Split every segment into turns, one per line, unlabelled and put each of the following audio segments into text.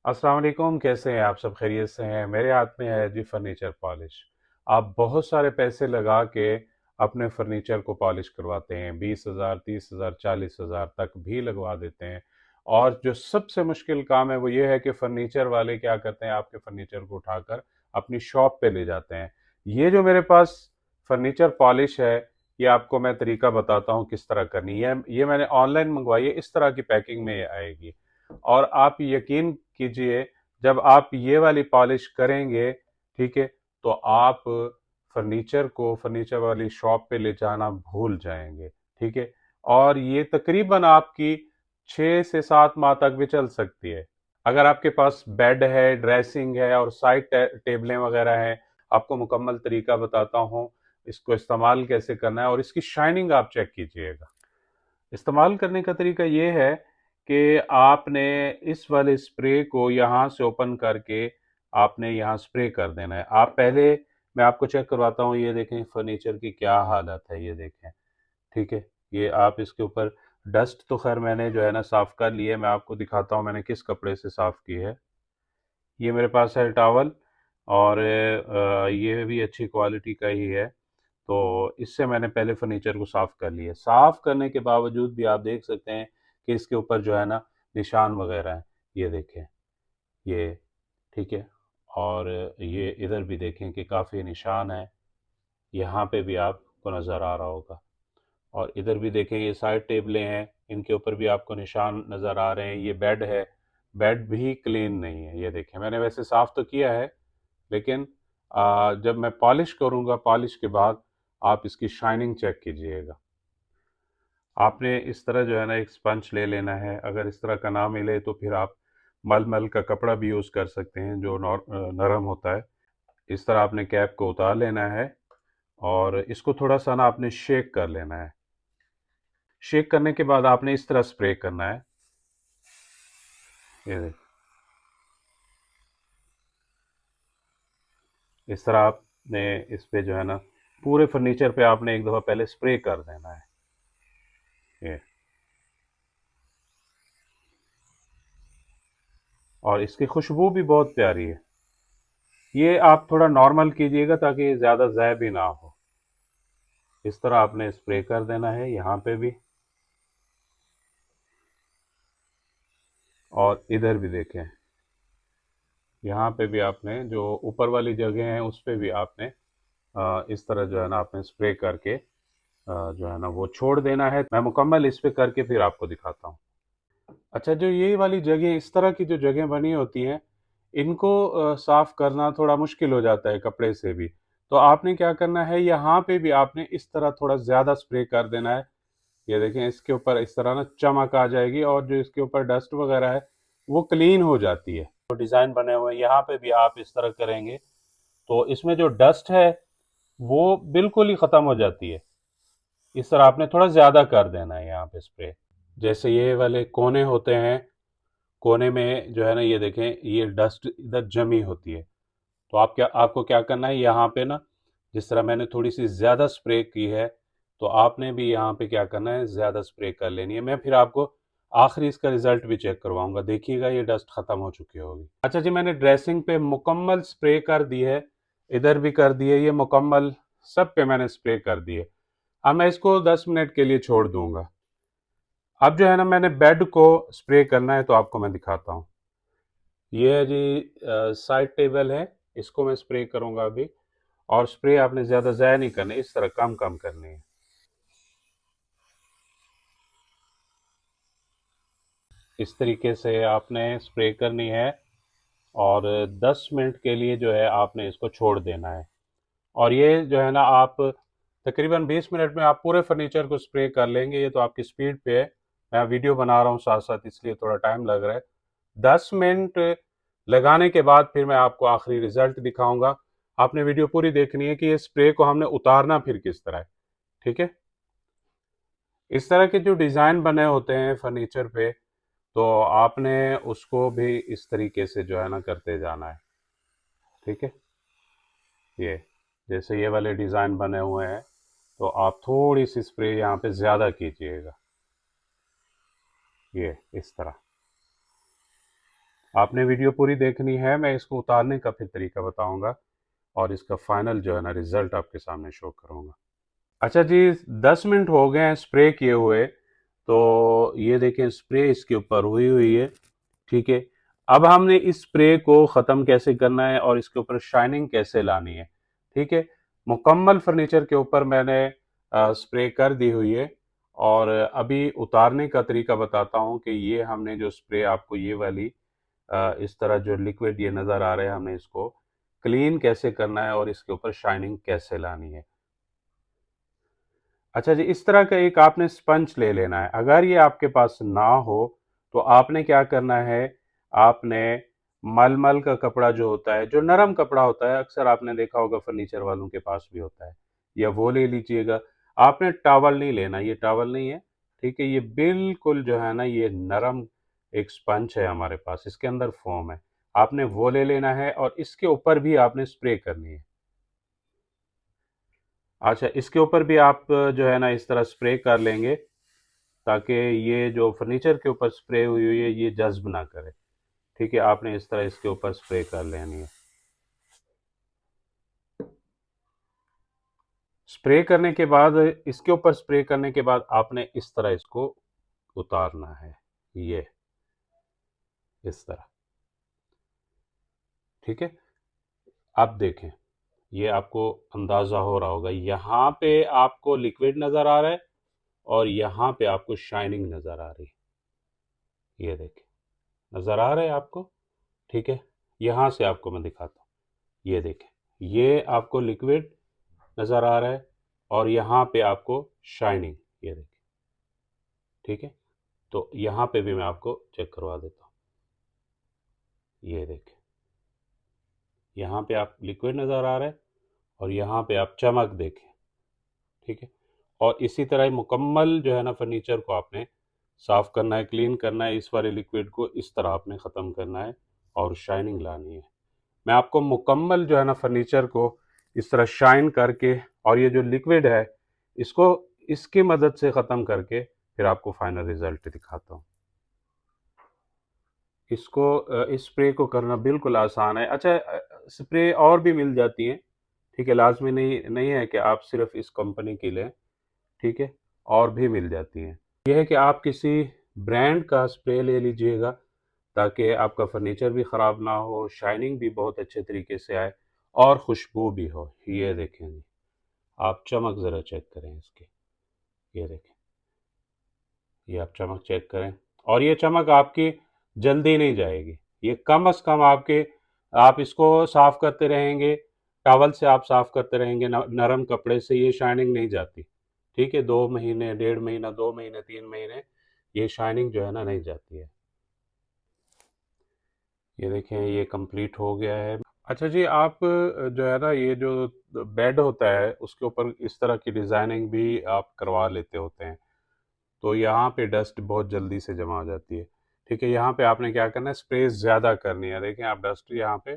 अस्सलाम वालेकुम। कैसे हैं आप? सब खैरियत से हैं? मेरे हाथ में है जी फर्नीचर पॉलिश। आप बहुत सारे पैसे लगा के अपने फर्नीचर को पॉलिश करवाते हैं, 20,000 30,000 40,000 तक भी लगवा देते हैं। और जो सबसे मुश्किल काम है वो ये है कि फर्नीचर वाले क्या करते हैं, आपके फर्नीचर को उठाकर अपनी शॉप पे ले जाते हैं। ये जो मेरे पास फर्नीचर पॉलिश है, ये आपको मैं तरीका बताता हूँ किस तरह करनी है। ये मैंने ऑनलाइन मंगवाई है, इस तरह की पैकिंग में ये आएगी। और आप यकीन कीजिए, जब आप ये वाली पॉलिश करेंगे, ठीक है, तो आप फर्नीचर वाली शॉप पे ले जाना भूल जाएंगे। ठीक है। और ये तकरीबन आपकी 6 से 7 माह तक भी चल सकती है। अगर आपके पास बेड है, ड्रेसिंग है और साइड टेबलें वगैरह हैं, आपको मुकम्मल तरीका बताता हूँ इसको इस्तेमाल कैसे करना है, और इसकी शाइनिंग आप चेक कीजिएगा। इस्तेमाल करने का तरीका ये है कि आपने इस वाले स्प्रे को यहाँ से ओपन करके आपने यहाँ स्प्रे कर देना है। आप पहले, मैं आपको चेक करवाता हूँ, ये देखें फर्नीचर की क्या हालत है, ये देखें। ठीक है। ये आप इसके ऊपर डस्ट तो खैर मैंने जो है ना साफ़ कर ली है। मैं आपको दिखाता हूँ मैंने किस कपड़े से साफ़ की है। ये मेरे पास है टॉवल, और ये भी अच्छी क्वालिटी का ही है। तो इससे मैंने पहले फर्नीचर को साफ़ कर लिया। साफ़ करने के बावजूद भी आप देख सकते हैं कि इसके ऊपर जो है ना निशान वगैरह हैं। ये देखें, ये, ठीक है। और ये इधर भी देखें कि काफ़ी निशान है। यहाँ पे भी आपको नज़र आ रहा होगा। और इधर भी देखें, ये साइड टेबलें हैं, इनके ऊपर भी आपको निशान नज़र आ रहे हैं। ये बेड है, बेड भी क्लीन नहीं है। ये देखें, मैंने वैसे साफ़ तो किया है, लेकिन जब मैं पॉलिश करूँगा, पॉलिश के बाद आप इसकी शाइनिंग चेक कीजिएगा। आपने इस तरह जो है ना एक स्पंज ले लेना है। अगर इस तरह का ना मिले तो फिर आप मलमल का कपड़ा भी यूज़ कर सकते हैं जो नरम होता है। इस तरह आपने कैप को उतार लेना है और इसको थोड़ा सा ना आपने शेक कर लेना है। शेक करने के बाद आपने इस तरह स्प्रे करना है। ये देखिए, इस तरह आपने इस पे जो है ना पूरे फर्नीचर पे आपने एक दफ़ा पहले स्प्रे कर देना है। ये, और इसकी खुशबू भी बहुत प्यारी है। ये आप थोड़ा नॉर्मल कीजिएगा ताकि ज़्यादा ज़ाय भी ना हो। इस तरह आपने स्प्रे कर देना है यहाँ पे भी, और इधर भी देखें, यहाँ पे भी आपने जो ऊपर वाली जगह है उस पे भी आपने इस तरह जो है ना आपने स्प्रे करके जो है ना वो छोड़ देना है। मैं मुकम्मल इस पे करके फिर आपको दिखाता हूँ। अच्छा, जो ये वाली जगह, इस तरह की जो जगह बनी होती हैं, इनको साफ करना थोड़ा मुश्किल हो जाता है कपड़े से भी। तो आपने क्या करना है, यहाँ पे भी आपने इस तरह थोड़ा ज़्यादा स्प्रे कर देना है। ये देखें, इसके ऊपर इस तरह ना चमक आ जाएगी और जो इसके ऊपर डस्ट वगैरह है वो क्लीन हो जाती है। तो डिज़ाइन बने हुए हैं, यहाँ पे भी आप इस तरह करेंगे तो इसमें जो डस्ट है वो बिल्कुल ही ख़त्म हो जाती है। इस तरह आपने थोड़ा ज़्यादा कर देना है यहाँ पे स्प्रे। जैसे ये वाले कोने होते हैं, कोने में जो है ना ये देखें, ये डस्ट इधर जमी होती है। तो आपको क्या करना है, यहाँ पे ना जिस तरह मैंने थोड़ी सी ज़्यादा स्प्रे की है, तो आपने भी यहाँ पे क्या करना है, ज़्यादा स्प्रे कर लेनी है। मैं फिर आपको आखिरी इसका रिजल्ट भी चेक करवाऊंगा, देखिएगा ये डस्ट ख़त्म हो चुकी होगी। अच्छा जी, मैंने ड्रेसिंग पे मुकम्मल स्प्रे कर दी है, इधर भी कर दी है, ये मुकम्मल सब पे मैंने स्प्रे कर दी है। अब मैं इसको 10 मिनट के लिए छोड़ दूंगा। अब जो है ना मैंने बेड को स्प्रे करना है, तो आपको मैं दिखाता हूँ। ये है जी साइड टेबल है, इसको मैं स्प्रे करूंगा अभी। और स्प्रे आपने ज़्यादा ज़ाया नहीं करना, इस तरह कम कम करनी है। इस तरीके से आपने स्प्रे करनी है, और 10 मिनट के लिए जो है आपने इसको छोड़ देना है। और ये जो है ना आप तकरीबन 20 मिनट में आप पूरे फर्नीचर को स्प्रे कर लेंगे। ये तो आपकी स्पीड पे है, मैं वीडियो बना रहा हूँ साथ साथ, इसलिए थोड़ा टाइम लग रहा है। 10 मिनट लगाने के बाद फिर मैं आपको आखिरी रिजल्ट दिखाऊंगा। आपने वीडियो पूरी देखनी है कि ये स्प्रे को हमने उतारना फिर किस तरह है। ठीक है। इस तरह के जो डिज़ाइन बने होते हैं फर्नीचर पे, तो आपने उसको भी इस तरीके से जो है ना करते जाना है। ठीक है। ये, जैसे ये वाले डिज़ाइन बने हुए हैं, तो आप थोड़ी सी स्प्रे यहाँ पे ज़्यादा कीजिएगा। ये इस तरह आपने वीडियो पूरी देखनी है, मैं इसको उतारने का फिर तरीका बताऊंगा और इसका फाइनल जो है ना रिजल्ट आपके सामने शो करूंगा। अच्छा जी, 10 मिनट हो गए हैं स्प्रे किए हुए, तो ये देखें स्प्रे इसके ऊपर हुई हुई है। ठीक है, अब हमने इस स्प्रे को ख़त्म कैसे करना है और इसके ऊपर शाइनिंग कैसे लानी है। ठीक है, मुकम्मल फर्नीचर के ऊपर मैंने स्प्रे कर दी हुई है और अभी उतारने का तरीका बताता हूँ कि ये हमने जो स्प्रे आपको ये वाली इस तरह जो लिक्विड ये नज़र आ रहे हैं, हमने इसको क्लीन कैसे करना है और इसके ऊपर शाइनिंग कैसे लानी है। अच्छा जी, इस तरह का एक आपने स्पंज ले लेना है। अगर ये आपके पास ना हो तो आपने क्या करना है, आपने मलमल का कपड़ा जो होता है, जो नरम कपड़ा होता है, अक्सर आपने देखा होगा फर्नीचर वालों के पास भी होता है, या वो ले लीजिएगा। आपने टॉवल नहीं लेना, ये टॉवल नहीं है। ठीक है, ये बिल्कुल जो है ना ये नरम एक स्पंज है हमारे पास, इसके अंदर फोम है। आपने वो ले लेना है और इसके ऊपर भी आपने स्प्रे करनी है। अच्छा, इसके ऊपर भी आप जो है ना इस तरह स्प्रे कर लेंगे ताकि ये जो फर्नीचर के ऊपर स्प्रे हुई हुई है ये जज्ब ना करे। ठीक है, आपने इस तरह इसके ऊपर स्प्रे कर लेनी है। स्प्रे करने के बाद, इसके ऊपर स्प्रे करने के बाद आपने इस तरह इसको उतारना है, ये इस तरह। ठीक है, अब देखें, ये आपको अंदाजा हो रहा होगा, यहाँ पे आपको लिक्विड नजर आ रहा है और यहाँ पे आपको शाइनिंग नजर आ रही है। ये देखें, नजर आ रहा है आपको। ठीक है, यहाँ से आपको मैं दिखाता हूँ। ये देखें, ये आपको लिक्विड नज़र आ रहा है और यहाँ पे आपको शाइनिंग, ये देखें। ठीक है, तो यहाँ पे भी मैं आपको चेक करवा देता हूँ। ये देखें, यहाँ पे आप लिक्विड नज़र आ रहा है और यहाँ पे आप चमक देखें। ठीक है, और इसी तरह मुकम्मल जो है ना फर्नीचर को आपने साफ़ करना है, क्लीन करना है। इस वाले लिक्विड को इस तरह आपने ख़त्म करना है और शाइनिंग लानी है। मैं आपको मुकम्मल जो है ना फर्नीचर को इस तरह शाइन करके और ये जो लिक्विड है इसको इसकी मदद से ख़त्म करके फिर आपको फाइनल रिजल्ट दिखाता हूँ। इसको इस स्प्रे को करना बिल्कुल आसान है। अच्छा, स्प्रे और भी मिल जाती हैं। ठीक है, लाजमी नहीं नहीं है कि आप सिर्फ इस कंपनी की लें। ठीक है, और भी मिल जाती हैं। यह है कि आप किसी ब्रांड का स्प्रे ले लीजिएगा ताकि आपका फर्नीचर भी ख़राब ना हो, शाइनिंग भी बहुत अच्छे तरीके से आए और खुशबू भी हो। ये देखें जी, आप चमक ज़रा चेक करें इसकी। ये देखें, ये आप चमक चेक करें और ये चमक आपकी जल्दी नहीं जाएगी। ये कम से कम आपके, आप इसको साफ़ करते रहेंगे, टॉवल से आप साफ़ करते रहेंगे, नरम कपड़े से, ये शाइनिंग नहीं जाती। ठीक है, 2 महीने, 1.5 महीना, 2 महीने, 3 महीने ये शाइनिंग जो है ना नहीं जाती है। ये देखें, ये कंप्लीट हो गया है। अच्छा जी, आप जो है ना ये जो बेड होता है उसके ऊपर इस तरह की डिज़ाइनिंग भी आप करवा लेते होते हैं, तो यहाँ पे डस्ट बहुत जल्दी से जमा हो जाती है। ठीक है, यहाँ पे आपने क्या करना है, स्प्रे ज़्यादा करनी है। देखें आप, डस्ट यहाँ पे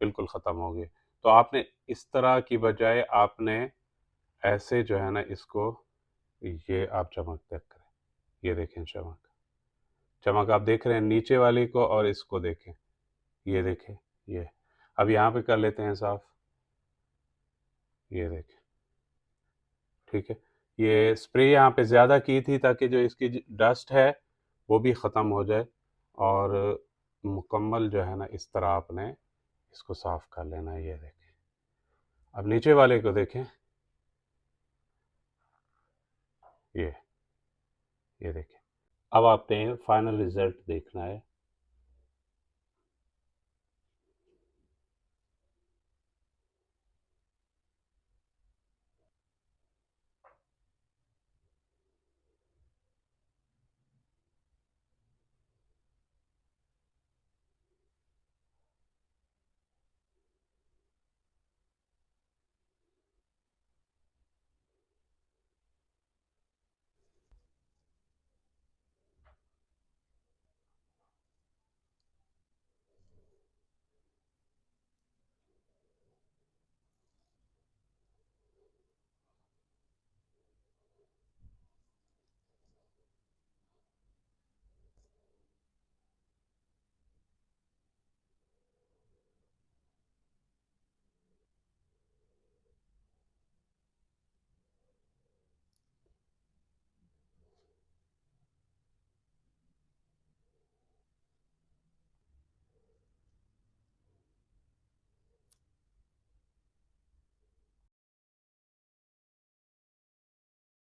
बिल्कुल ख़त्म हो गई। तो आपने इस तरह की बजाय आपने ऐसे जो है ना इसको, ये आप चमक चेक करें। ये देखें चमक, चमक आप देख रहे हैं नीचे वाली को और इसको देखें। ये देखें, ये अब यहाँ पे कर लेते हैं साफ। ये देखें। ठीक है, ये स्प्रे यहाँ पे ज़्यादा की थी ताकि जो इसकी डस्ट है वो भी ख़त्म हो जाए और मुकम्मल जो है ना इस तरह आपने इसको साफ़ कर लेना है। ये देखें, अब नीचे वाले को देखें। ये ये देखें, अब आपने फाइनल रिज़ल्ट देखना है।